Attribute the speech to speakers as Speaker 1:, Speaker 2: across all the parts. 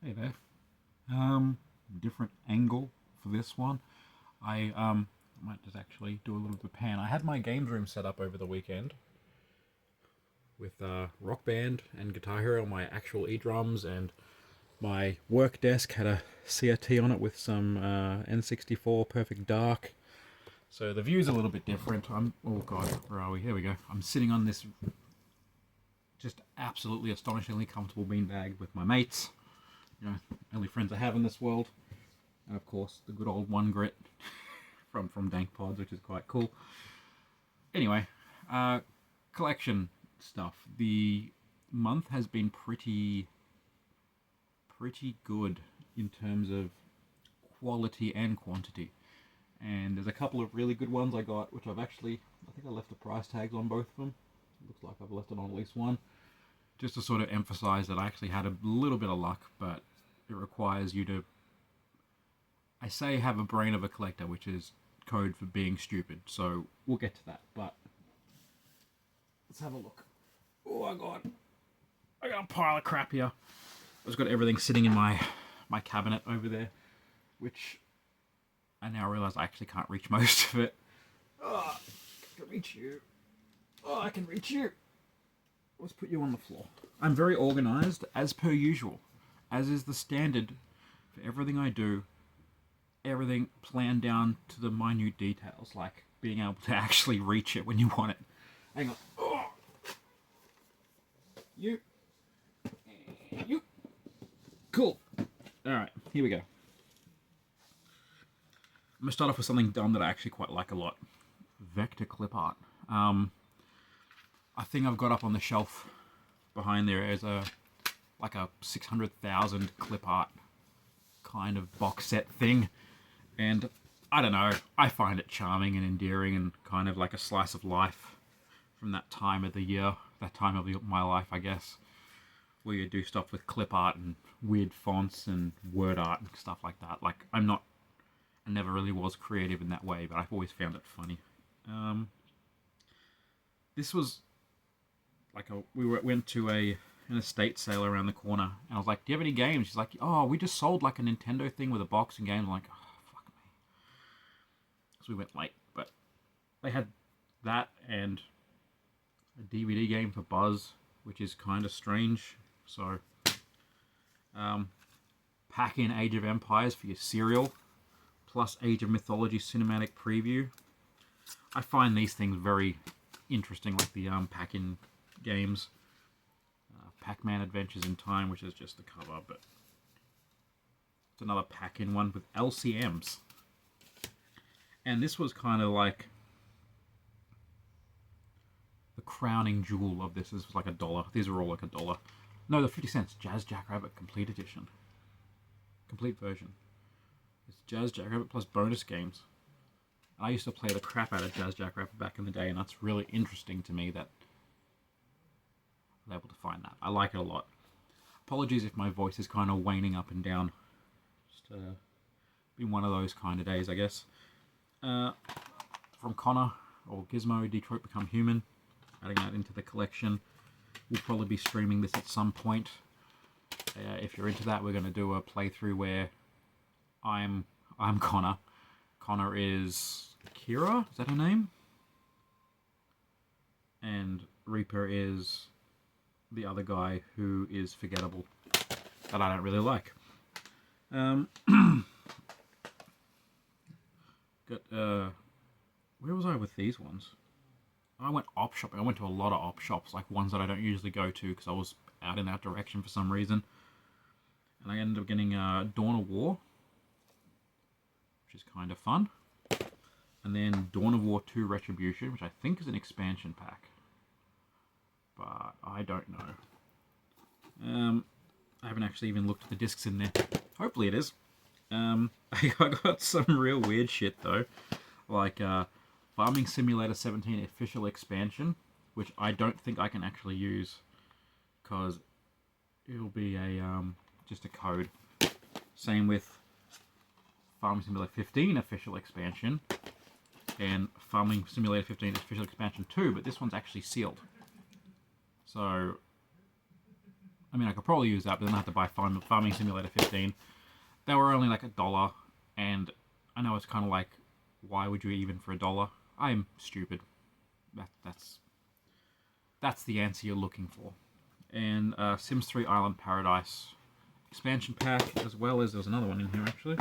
Speaker 1: Hey there. Different angle for this one. I might just actually do a little bit of pan. I had my games room set up over the weekend with Rock Band and Guitar Hero, my actual drums, and my work desk had a CRT on it with some N64 Perfect Dark. So the view's a little bit different. Oh god, where are we? Here we go. I'm sitting on this just absolutely astonishingly comfortable beanbag with my mates. You know, only friends I have in this world. And of course, the good old one grit from Dank Pods, which is quite cool. Anyway, uh, collection stuff. The month has been pretty good in terms of quality and quantity. And there's a couple of really good ones I got, which I think I left the price tags on both of them. It looks like I've left it on at least one, just to sort of emphasize that I actually had a little bit of luck, but it requires you to, I say, have a brain of a collector, which is code for being stupid. So we'll get to that, but let's have a look. Oh, I got a pile of crap here. I've just got everything sitting in my cabinet over there, which I now realize I actually can't reach most of it. Oh, I can reach you. Oh, I can reach you. Let's put you on the floor. I'm very organized, as per usual, as is the standard for everything I do. Everything planned down to the minute details, like being able to actually reach it when you want it. Hang on. Oh, you. You. Cool. Alright, here we go. I'm going to start off with something dumb that I actually quite like a lot. Vector clip art. I think I've got up on the shelf behind there as a 600,000 clip art kind of box set thing. And I don't know, I find it charming and endearing and kind of like a slice of life from that time of the year, that time of my life, I guess, where you do stuff with clip art and weird fonts and word art and stuff like that. Like, I never really was creative in that way, but I've always found it funny. This was went to an estate sale around the corner, and I was like, "Do you have any games?" She's like, "Oh, we just sold like a Nintendo thing with a box and games." I'm like, "Oh, fuck me." So we went late, but they had that and a DVD game for Buzz, which is kind of strange. So, um, pack in Age of Empires for your cereal, plus Age of Mythology cinematic preview. I find these things very interesting, like the pack-in games. Pac-Man Adventures in Time, which is just the cover, but it's another pack-in one with LCMs. And this was kind of like the crowning jewel of this. This was like $1. These were all like $1. No, they're 50 cents. Jazz Jackrabbit Complete Edition. Complete version. It's Jazz Jackrabbit plus bonus games. And I used to play the crap out of Jazz Jackrabbit back in the day, and that's really interesting to me that I was able to find that. I like it a lot. Apologies if my voice is kind of waning up and down. Just been one of those kind of days, I guess. From Connor, or Gizmo, Detroit Become Human. Adding that into the collection. We'll probably be streaming this at some point. If you're into that, we're going to do a playthrough where I'm Connor. Connor is Kira, is that her name? And Reaper is the other guy who is forgettable, that I don't really like. Where was I with these ones? I went op shopping. I went to a lot of op shops, like ones that I don't usually go to because I was out in that direction for some reason. And I ended up getting Dawn of War, which is kind of fun. And then Dawn of War 2 Retribution, which I think is an expansion pack. But I don't know. I haven't actually even looked at the discs in there. Hopefully it is. I got some real weird shit though. Like Farming Simulator 17 official expansion, which I don't think I can actually use because it'll be just a code. Same with Farming Simulator 15 official expansion and Farming Simulator 15 official expansion 2, but this one's actually sealed. So I mean, I could probably use that, but then I have to buy Farming Simulator 15. They were only like $1, and I know it's kind of like, why would you even for $1? I'm stupid. That's the answer you're looking for. And Sims 3 Island Paradise expansion pack, as well as there's another one in here actually.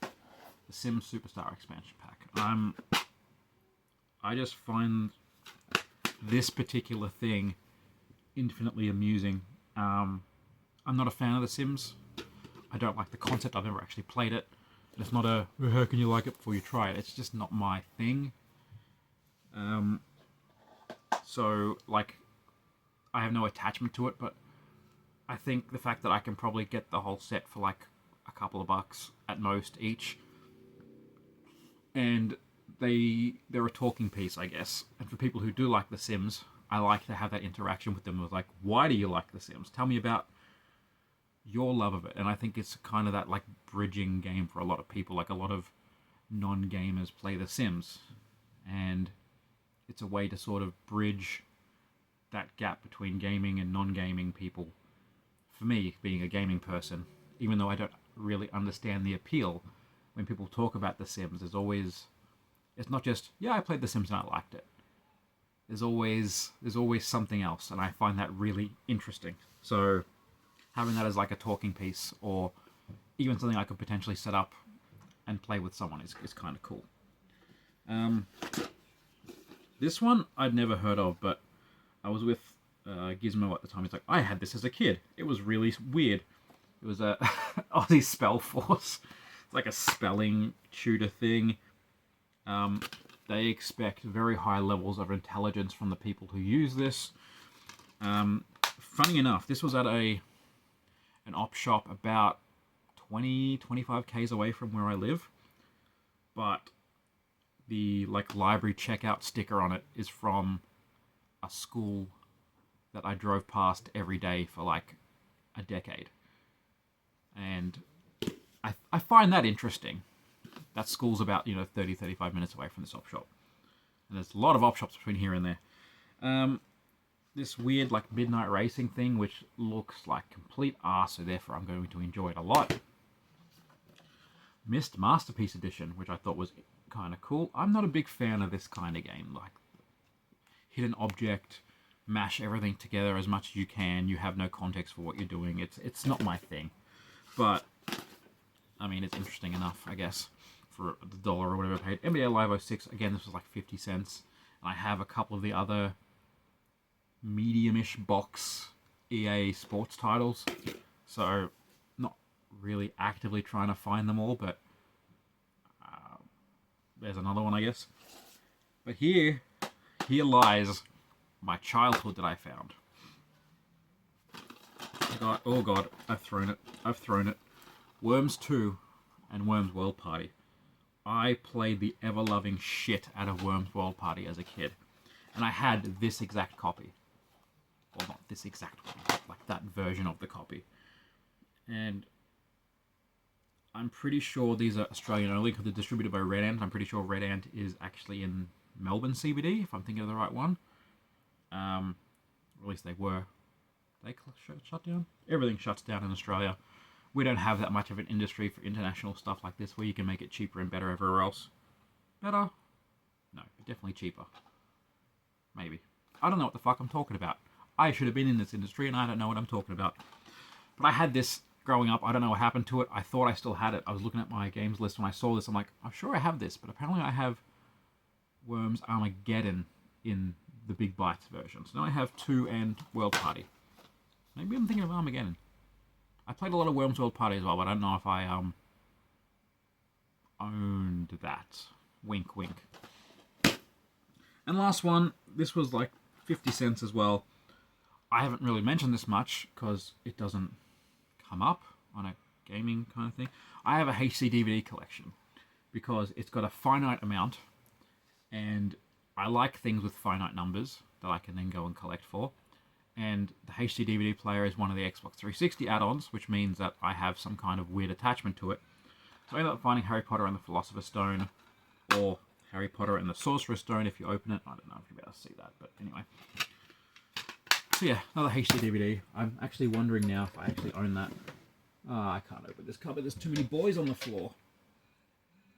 Speaker 1: The Sims Superstar expansion pack. I just find this particular thing infinitely amusing. I'm not a fan of The Sims. I don't like the concept. I've never actually played it. It's not a, how can you like it before you try it? It's just not my thing. So, like, I have no attachment to it, but I think the fact that I can probably get the whole set for like a couple of bucks at most each, and they're a talking piece, I guess. And for people who do like The Sims, I like to have that interaction with them. With like, why do you like The Sims? Tell me about your love of it. And I think it's kind of that like bridging game for a lot of people. Like a lot of non-gamers play The Sims, and it's a way to sort of bridge that gap between gaming and non-gaming people. For me, being a gaming person, even though I don't really understand the appeal, when people talk about The Sims, it's not just, yeah, I played The Sims and I liked it. There's always something else, and I find that really interesting. So having that as like a talking piece, or even something I could potentially set up and play with someone is kind of cool. This one I'd never heard of, but I was with Gizmo at the time. He's like, I had this as a kid. It was really weird. It was a Aussie Spell Force. It's like a spelling tutor thing. They expect very high levels of intelligence from the people who use this. Funny enough, this was at an op shop about 25 k's away from where I live, but the like library checkout sticker on it is from a school that I drove past every day for like a decade, and I find that interesting. That school's about 30-35 minutes away from this op shop, and there's a lot of op shops between here and there. This weird like midnight racing thing, which looks like complete arse, so therefore I'm going to enjoy it a lot. Myst Masterpiece Edition, which I thought was kind of cool. I'm not a big fan of this kind of game, like hit an object, mash everything together as much as you can. You have no context for what you're doing. It's not my thing, but I mean it's interesting enough, I guess, for the dollar or whatever I paid. NBA Live 06, again, this was like 50 cents, and I have a couple of the other medium-ish box EA sports titles, so not really actively trying to find them all, but there's another one, I guess. But here lies my childhood that I found. Oh god, I've thrown it. Worms 2 and Worms World Party. I played the ever-loving shit out of Worms World Party as a kid, and I had this exact copy. Well, not this exact one, but like that version of the copy. And I'm pretty sure these are Australian only because they're distributed by Red Ant. I'm pretty sure Red Ant is actually in Melbourne CBD, if I'm thinking of the right one. Or at least they were. They shut down? Everything shuts down in Australia. We don't have that much of an industry for international stuff like this where you can make it cheaper and better everywhere else. Better? No, but definitely cheaper. Maybe. I don't know what the fuck I'm talking about. I should have been in this industry and I don't know what I'm talking about. But I had this growing up. I don't know what happened to it. I thought I still had it. I was looking at my games list when I saw this. I'm like, I'm sure I have this, but apparently I have Worms Armageddon in the Big Bites version. So now I have 2 and World Party. Maybe I'm thinking of Armageddon. I played a lot of Worms World Party as well, but I don't know if I owned that. Wink, wink. And last one, this was like 50 cents as well. I haven't really mentioned this much because it doesn't come up on a gaming kind of thing. I have a HD DVD collection because it's got a finite amount, and I like things with finite numbers that I can then go and collect for. And the HD DVD player is one of the Xbox 360 add-ons, which means that I have some kind of weird attachment to it. So I ended up finding Harry Potter and the Philosopher's Stone, or Harry Potter and the Sorcerer's Stone if you open it. I don't know if you'll be able to see that, but anyway. So yeah, another HD DVD. I'm actually wondering now if I actually own that. I can't open this cupboard. There's too many boys on the floor.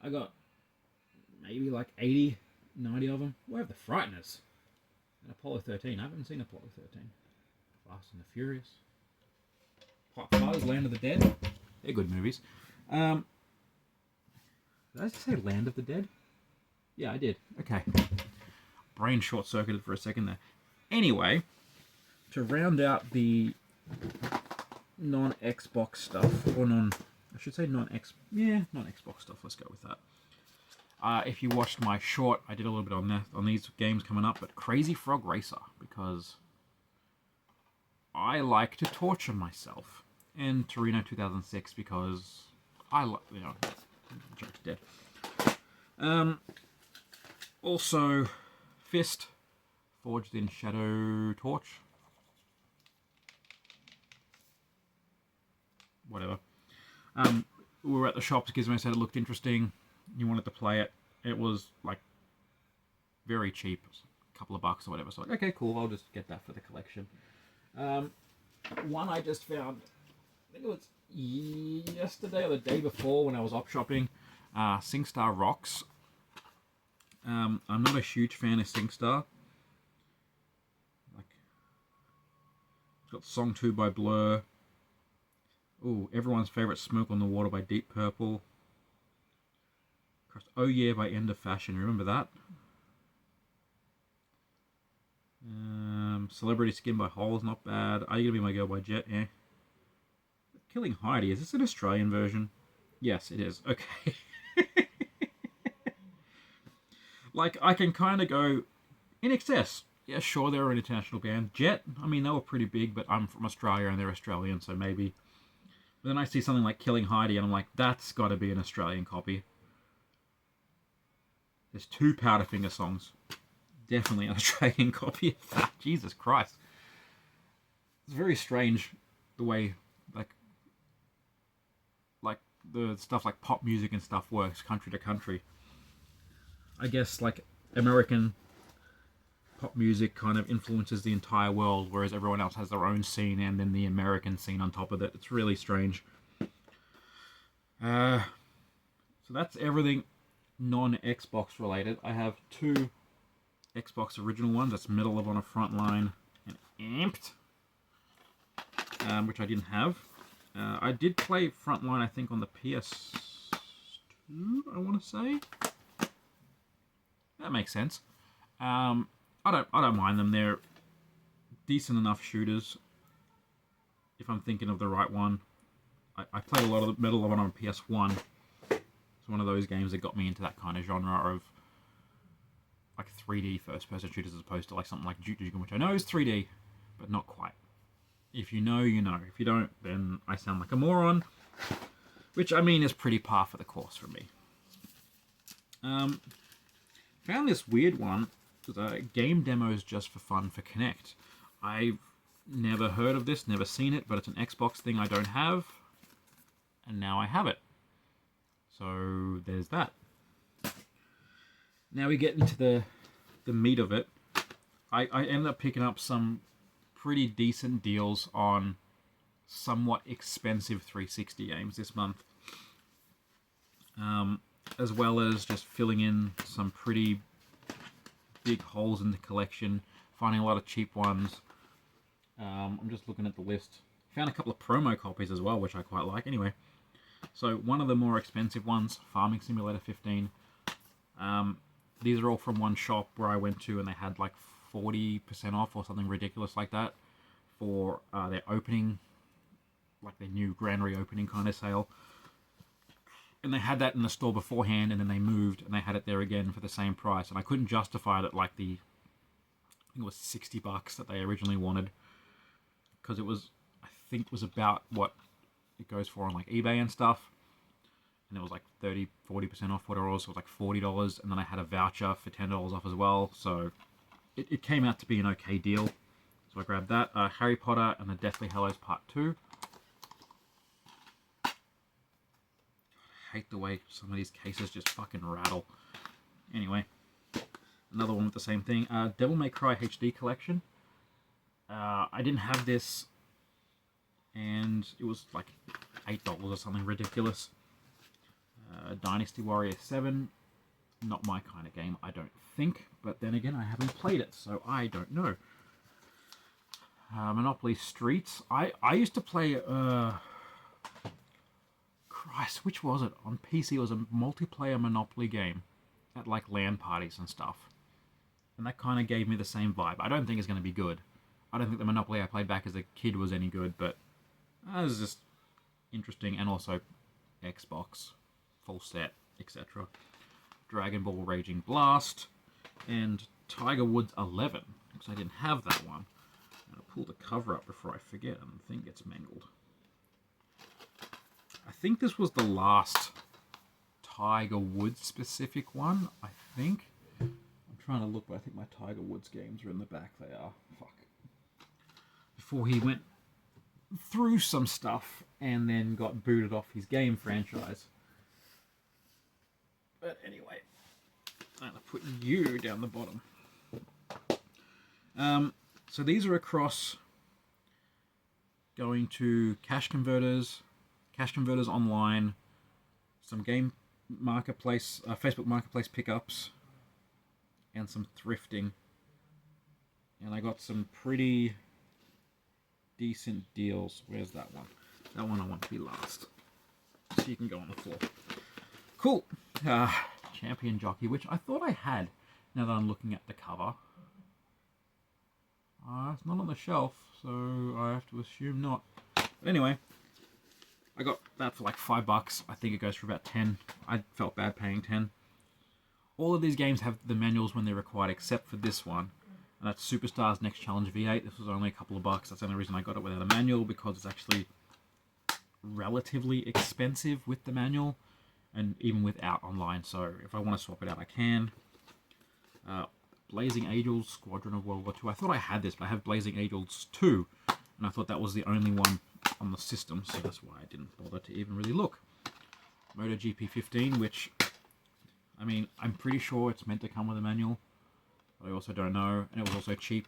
Speaker 1: I got maybe like 80, 90 of them. Where are the Frighteners? And Apollo 13. I haven't seen Apollo 13. Fast and the Furious. Hot Fuzz, Land of the Dead. They're good movies. Did I just say Land of the Dead? Yeah, I did. Okay. Brain short-circuited for a second there. Anyway, to round out the non-Xbox stuff, or I should say non-Xbox stuff. Let's go with that. If you watched my short, I did a little bit on these games coming up, but Crazy Frog Racer, because I like to torture myself. And Torino 2006, because I like, joke's dead. Also, Fist, Forged in Shadow Torch. Whatever. We were at the shops, Gizmo said it looked interesting. You wanted to play it. It was like very cheap, a couple of bucks or whatever. So like, okay, cool, I'll just get that for the collection. One I just found, I think it was yesterday or the day before when I was op shopping, SingStar Rocks. I'm not a huge fan of SingStar. Like, it's got Song 2 by Blur. Ooh, everyone's favorite Smoke on the Water by Deep Purple. Oh Yeah by End of Fashion, remember that? Celebrity Skin by Hole's not bad. Are You Gonna Be My Girl by Jet? Eh. Killing Heidi, is this an Australian version? Yes, it is. Okay. Like, I can kind of go, In Excess. Yeah, sure, they're an international band. Jet, I mean, they were pretty big, but I'm from Australia and they're Australian, so maybe. But then I see something like Killing Heidi and I'm like, that's got to be an Australian copy. There's 2 Powderfinger songs. Definitely an Australian copy of that. Jesus Christ. It's very strange the way, like the stuff like pop music and stuff works country to country. I guess, like, American pop music kind of influences the entire world, whereas everyone else has their own scene and then the American scene on top of it. It's really strange. So that's everything non-Xbox related. I have 2 Xbox original ones. That's Medal of Honor Frontline and Amped, which I didn't have. I did play Frontline, I think, on the PS2, I want to say. That makes sense. I don't mind them. They're decent enough shooters. If I'm thinking of the right one. I played a lot of Medal of Honor on PS1. It's one of those games that got me into that kind of genre of like 3D first-person shooters as opposed to like something like Duke Nukem, which I know is 3D, but not quite. If you know, you know. If you don't, then I sound like a moron. Which, I mean, is pretty par for the course for me. Found this weird one. Game demos just for fun for Kinect. I've never heard of this, never seen it, but it's an Xbox thing I don't have. And now I have it. So there's that. Now we get into the meat of it. I ended up picking up some pretty decent deals on somewhat expensive 360 games this month. As well as just filling in some pretty big holes in the collection, finding a lot of cheap ones. I'm just looking at the list. Found a couple of promo copies as well, which I quite like. Anyway, so one of the more expensive ones, Farming Simulator 15. These are all from one shop where I went to, and they had like 40% off or something ridiculous like that for their opening, like their new grand reopening kind of sale. And they had that in the store beforehand, and then they moved, and they had it there again for the same price. And I couldn't justify it at like I think it was $60 that they originally wanted, because I think it was about what it goes for on like eBay and stuff. And it was like 30-40% off whatever it was. So it was like $40, and then I had a voucher for $10 off as well. So it came out to be an okay deal. So I grabbed that. Harry Potter and the Deathly Hallows Part 2. I hate the way some of these cases just fucking rattle. Anyway, another one with the same thing. Devil May Cry HD Collection. I didn't have this, and it was like $8 or something ridiculous. Dynasty Warrior 7, not my kind of game, I don't think. But then again, I haven't played it, so I don't know. Monopoly Streets. I used to play... Christ, which was it? On PC, it was a multiplayer Monopoly game at like LAN parties and stuff. And that kind of gave me the same vibe. I don't think it's going to be good. I don't think the Monopoly I played back as a kid was any good, but it was just interesting. And also Xbox, full set, etc. Dragon Ball Raging Blast, and Tiger Woods 11, because I didn't have that one. I'm going to pull the cover up before I forget and the thing gets mangled. I think this was the last Tiger Woods specific one, I think. I'm trying to look, but I think my Tiger Woods games are in the back. They are. Fuck. Before he went through some stuff and then got booted off his game franchise. But anyway, I'm going to put you down the bottom. So these are across going to Cash Converters Online, some game marketplace, Facebook Marketplace pickups, and some thrifting. And I got some pretty decent deals. Where's that one? That one I want to be last. So you can go on the floor. Cool. Champion Jockey, which I thought I had, now that I'm looking at the cover. It's not on the shelf, so I have to assume not. But anyway, I got that for like $5. I think it goes for about 10. I felt bad paying 10. All of these games have the manuals when they're required, except for this one. And that's Superstars Next Challenge V8. This was only a couple of bucks. That's the only reason I got it without a manual, because it's actually relatively expensive with the manual, and even without online. So if I want to swap it out, I can. Blazing Angels, Squadron of World War II. I thought I had this, but I have Blazing Angels 2, and I thought that was the only one on the system, so that's why I didn't bother to even really look. MotoGP 15, which, I mean, I'm pretty sure it's meant to come with a manual, but I also don't know, and it was also cheap.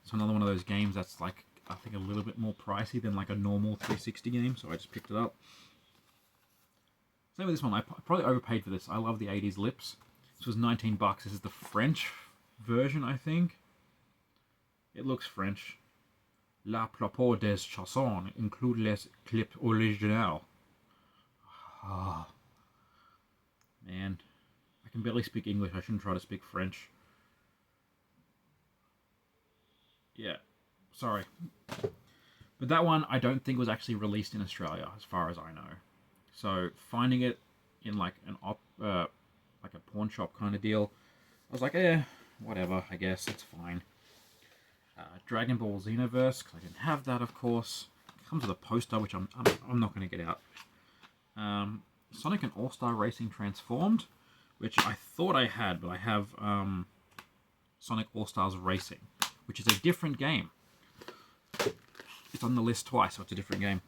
Speaker 1: It's another one of those games that's like, I think a little bit more pricey than like a normal 360 game, so I just picked it up. Same with this one, I probably overpaid for this. I love the 80s Lips. This was $19. This is the French version, I think. It looks French. La plupart des chansons incluent les clips originaux. Oh, man. I can barely speak English. I shouldn't try to speak French. Yeah. Sorry. But that one I don't think was actually released in Australia, as far as I know. So finding it in like like a pawn shop kind of deal, I was like, whatever, I guess, it's fine. Dragon Ball Xenoverse, because I didn't have that, of course. It comes with a poster, which I'm not going to get out. Sonic and All-Star Racing Transformed, which I thought I had, but I have Sonic All-Stars Racing, which is a different game. It's on the list twice, so it's a different game.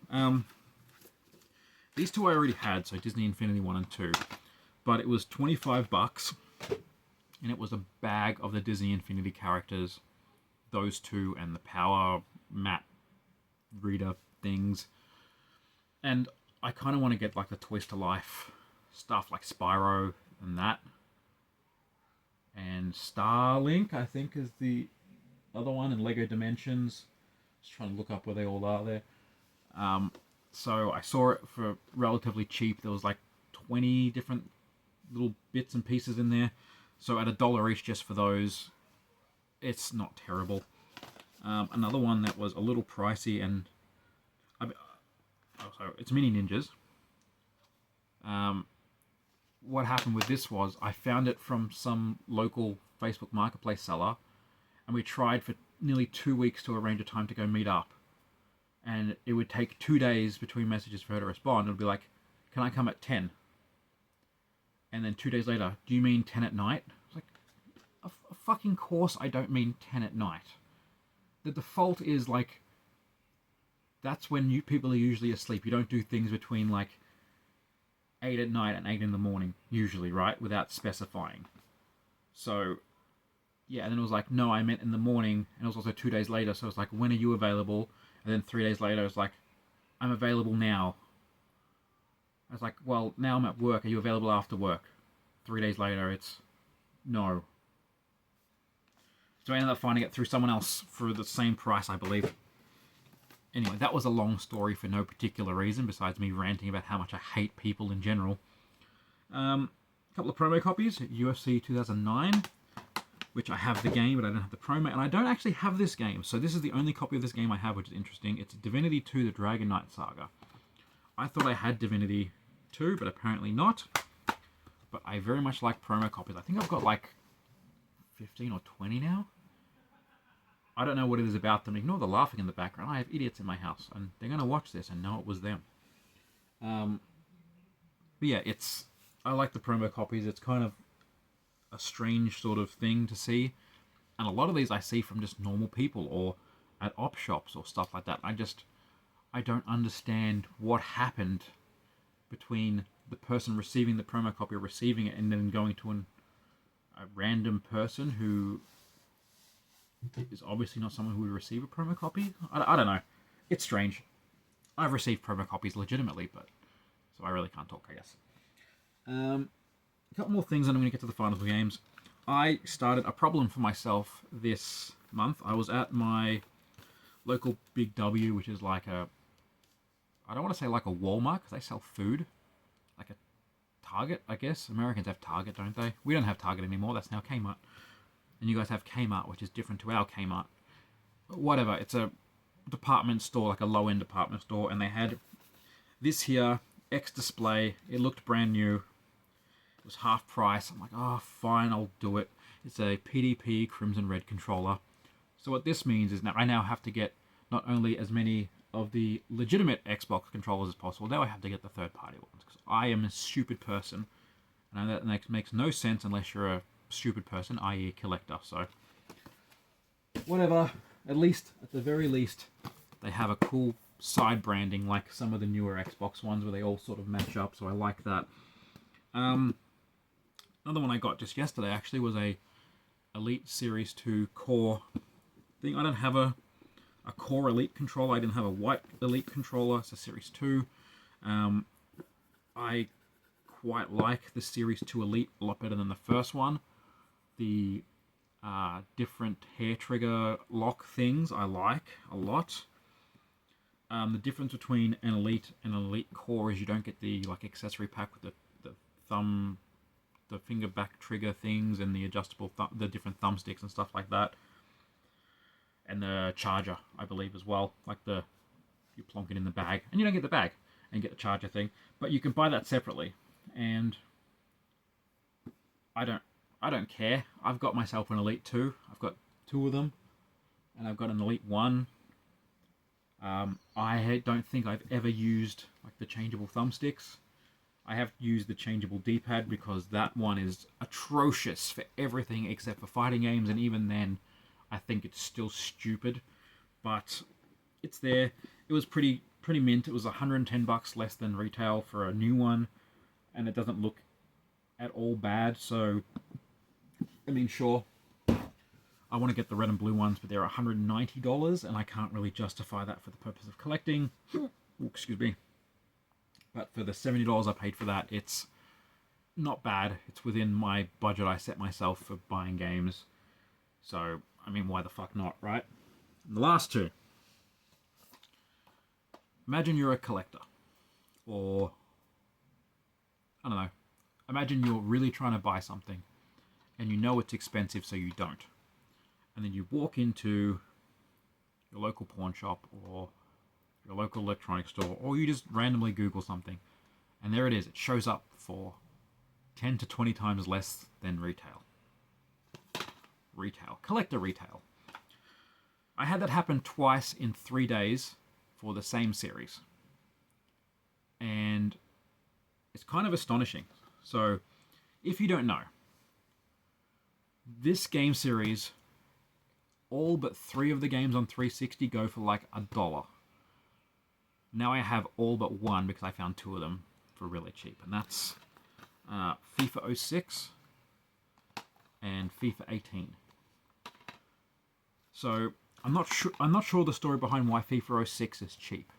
Speaker 1: These two I already had, so Disney Infinity 1 and 2. But it was $25, and it was a bag of the Disney Infinity characters. Those two and the Power Map Reader things. And I kind of want to get like the Toys to Life stuff, like Spyro and that. And Starlink, I think, is the other one, and Lego Dimensions. Just trying to look up where they all are there. So I saw it for relatively cheap. There was like 20 different little bits and pieces in there. So at $1 each just for those, it's not terrible. Another one that was a little pricey, and it's Mini Ninjas. What happened with this was I found it from some local Facebook Marketplace seller, and we tried for nearly 2 weeks to arrange a time to go meet up. And it would take 2 days between messages for her to respond. It would be like, can I come at 10? And then 2 days later, do you mean 10 at night? It's like, a fucking course I don't mean 10 at night. The default is like, that's when people are usually asleep. You don't do things between like 8 at night and 8 in the morning, usually, right? Without specifying. So Yeah, and then it was like, no, I meant in the morning, and it was also 2 days later. So it was like, when are you available? And then 3 days later, it was like, I'm available now. I was like, well, now I'm at work. Are you available after work? 3 days later, it's no. So I ended up finding it through someone else for the same price, I believe. Anyway, that was a long story for no particular reason besides me ranting about how much I hate people in general. A couple of promo copies, UFC 2009, which I have the game, but I don't have the promo, and I don't actually have this game, so this is the only copy of this game I have, which is interesting. It's Divinity 2, the Dragon Knight Saga. I thought I had Divinity 2, but apparently not. But I very much like promo copies. I think I've got like 15 or 20 now. I don't know what it is about them. Ignore the laughing in the background. I have idiots in my house, and they're going to watch this and know it was them. But yeah, I like the promo copies. It's kind of a strange sort of thing to see. And a lot of these I see from just normal people or at op shops or stuff like that. I don't understand what happened between the person receiving the promo copy or receiving it and then going to a random person who is obviously not someone who would receive a promo copy. I don't know. It's strange. I've received promo copies legitimately, but so I really can't talk, I guess. A couple more things, and I'm going to get to the finals games. I started a problem for myself this month. I was at my local Big W, which is like I don't want to say like a Walmart, because they sell food. Like a Target, I guess. Americans have Target, don't they? We don't have Target anymore. That's now Kmart. And you guys have Kmart, which is different to our Kmart. But whatever. It's a department store, like a low-end department store, and they had this here, X display. It looked brand new. It was half price. I'm like, oh, fine, I'll do it. It's a PDP Crimson Red controller. So what this means is now I have to get not only as many of the legitimate Xbox controllers as possible, now I have to get the third-party ones, because I am a stupid person, and that makes no sense unless you're a stupid person, i.e. a collector. So whatever, at the very least, they have a cool side branding like some of the newer Xbox ones where they all sort of match up, so I like that. Another one I got just yesterday actually was a Elite Series 2 Core thing. I don't have a Core Elite controller. I didn't have a white Elite controller. It's a Series 2. I quite like the Series 2 Elite a lot better than the first one. The different hair trigger lock things I like a lot. The difference between an Elite and an Elite Core is you don't get the like accessory pack with the thumb, the finger back trigger things, and the adjustable the different thumbsticks and stuff like that, and the charger I believe as well. Like you plonk it in the bag, and you don't get the bag and get the charger thing, but you can buy that separately. And I don't care. I've got myself an Elite 2. I've got 2 of them, and I've got an Elite 1. I don't think I've ever used like the changeable thumbsticks. I have used the changeable D-pad because that one is atrocious for everything except for fighting games, and even then, I think it's still stupid. But it's there. It was pretty mint. It was $110 less than retail for a new one, and it doesn't look at all bad. So, I mean, sure, I want to get the red and blue ones, but they're $190, and I can't really justify that for the purpose of collecting. Ooh, excuse me. But for the $70 I paid for that, it's not bad. It's within my budget I set myself for buying games. So, I mean, why the fuck not, right? And the last two. Imagine you're a collector. Or, I don't know. Imagine you're really trying to buy something, and you know it's expensive, so you don't. And then you walk into your local pawn shop or your local electronics store, or you just randomly Google something, and there it is. It shows up for 10 to 20 times less than retail. Collector retail. I had that happen twice in 3 days for the same series. And it's kind of astonishing. So, if you don't know, this game series, all but 3 of the games on 360 go for like $1. Now I have all but 1 because I found 2 of them for really cheap, and that's FIFA 06 and FIFA 18. So I'm not sure the story behind why FIFA 06 is cheap.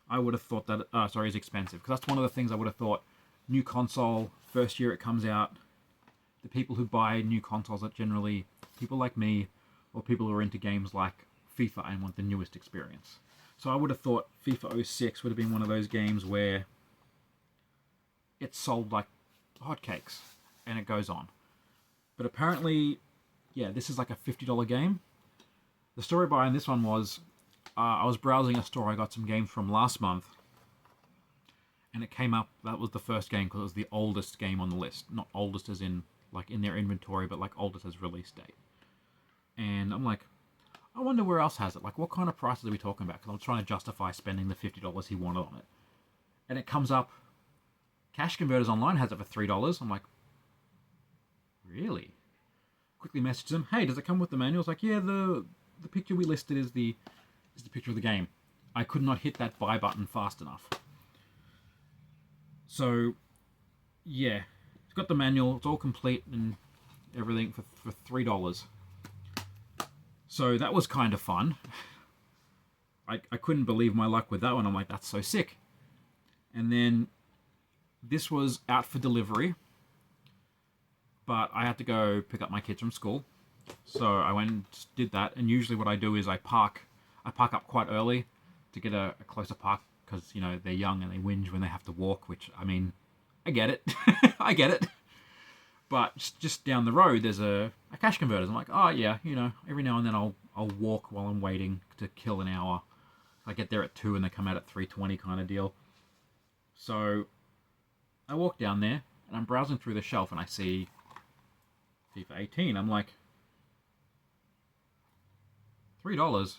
Speaker 1: I would have thought that is expensive, because that's one of the things I would have thought. New console, first year it comes out. The people who buy new consoles are generally people like me, or people who are into games like FIFA and want the newest experience. So I would have thought FIFA 06 would have been one of those games where it's sold like hotcakes, and it goes on. But apparently, yeah, this is like a $50 game. The story behind this one was, I was browsing a store I got some games from last month, and it came up, that was the first game, because it was the oldest game on the list. Not oldest as in, like, in their inventory, but like oldest as release date. And I'm like, I wonder where else has it. Like, what kind of prices are we talking about? Because I'm trying to justify spending the $50 he wanted on it. And it comes up, Cash Converters Online has it for $3. I'm like, really? Quickly message them, hey, does it come with the manual? It's like, yeah, the picture we listed is the picture of the game. I could not hit that buy button fast enough. So, yeah, it's got the manual, it's all complete and everything for $3. So that was kind of fun. I couldn't believe my luck with that one. I'm like, that's so sick. And then this was out for delivery, but I had to go pick up my kids from school. So I went and did that, and usually what I do is I park up quite early to get a closer park, because, you know, they're young and they whinge when they have to walk, which, I mean, I get it. I get it. But just down the road, there's a Cash Converters. I'm like, oh yeah, you know, every now and then I'll walk while I'm waiting to kill an hour. I get there at 2 and they come out at 3:20 kind of deal. So I walk down there and I'm browsing through the shelf and I see FIFA 18. I'm like, $3?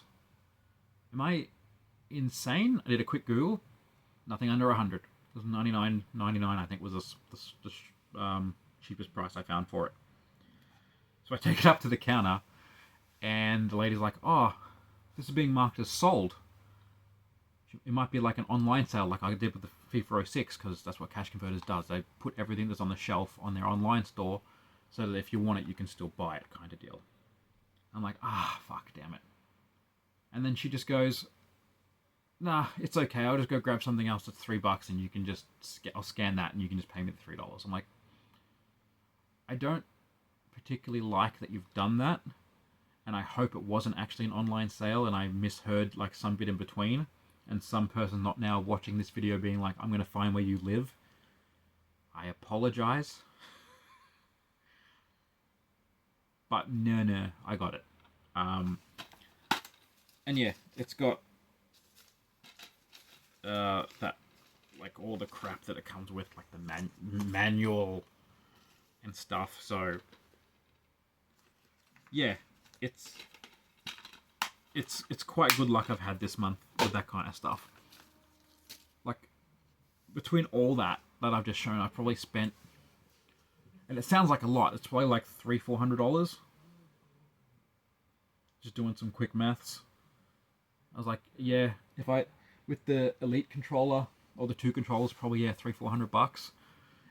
Speaker 1: Am I insane? I did a quick Google. Nothing under 100. It was $99.99, I think, was the cheapest price I found for it. So I take it up to the counter, and the lady's like, oh, this is being marked as sold. It might be like an online sale, like I did with the FIFA 06, because that's what Cash Converters does. They put everything that's on the shelf on their online store, so that if you want it, you can still buy it, kind of deal. I'm like, fuck, damn it. And then she just goes, nah, it's okay. I'll just go grab something else that's $3, and you can just, I'll scan that, and you can just pay me the $3. I'm like, I don't particularly like that you've done that, and I hope it wasn't actually an online sale, and I misheard like some bit in between, and some person not now watching this video being like, I'm going to find where you live. I apologize. But no, I got it. And yeah, it's got that, like, all the crap that it comes with, like the manual and stuff. So yeah, it's quite good luck I've had this month with that kind of stuff. Like, between all that I've just shown, I've probably spent, and it sounds like a lot, it's probably like $300-400. Just doing some quick maths. I was like, yeah, if I, with the Elite controller, or the 2 controllers, probably, yeah, $300-400.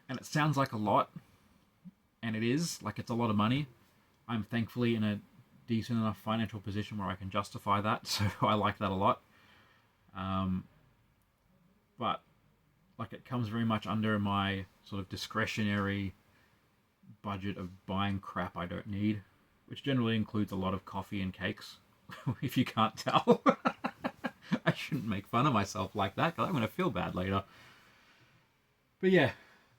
Speaker 1: And it sounds like a lot, and it is, like, it's a lot of money. I'm thankfully in a decent enough financial position where I can justify that, so I like that a lot. But, like, it comes very much under my sort of discretionary budget of buying crap I don't need, which generally includes a lot of coffee and cakes, if you can't tell. I shouldn't make fun of myself like that, because I'm going to feel bad later. But yeah,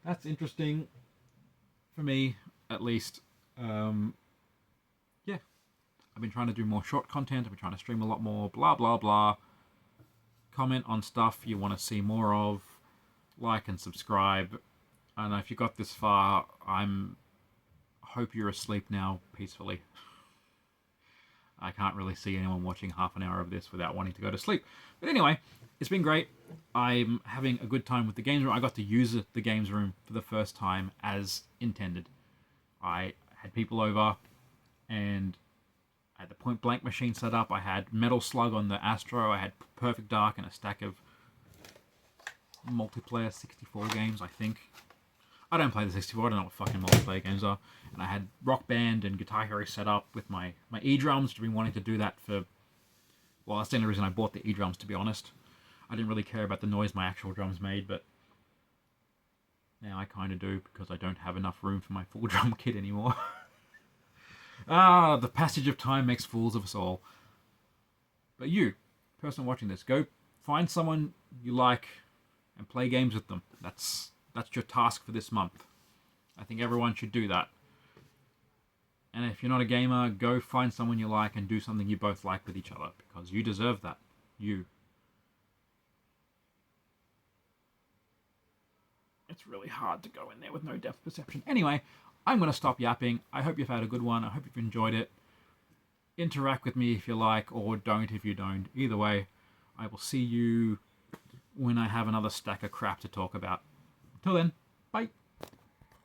Speaker 1: that's interesting for me, at least. Yeah, I've been trying to do more short content. I've been trying to stream a lot more, blah, blah, blah. Comment on stuff you want to see more of. Like and subscribe. I don't know if you got this far. I hope you're asleep now peacefully. I can't really see anyone watching half an hour of this without wanting to go to sleep. But anyway, it's been great. I'm having a good time with the games room. I got to use the games room for the first time as intended. I had people over, and I had the Point Blank machine set up. I had Metal Slug on the Astro. I had Perfect Dark and a stack of multiplayer 64 games, I think. I don't play the 64. I don't know what fucking multiplayer games are. And I had Rock Band and Guitar Hero set up with my E-drums. I've been wanting to do that for... Well, that's the only reason I bought the E-drums, to be honest. I didn't really care about the noise my actual drums made, but now I kind of do because I don't have enough room for my full drum kit anymore. The passage of time makes fools of us all. But you, person watching this, go find someone you like and play games with them. That's your task for this month. I think everyone should do that. And if you're not a gamer, go find someone you like and do something you both like with each other, because you deserve that. You. It's really hard to go in there with no depth perception. Anyway, I'm going to stop yapping. I hope you've had a good one. I hope you've enjoyed it. Interact with me if you like, or don't if you don't. Either way, I will see you when I have another stack of crap to talk about. Until then, bye.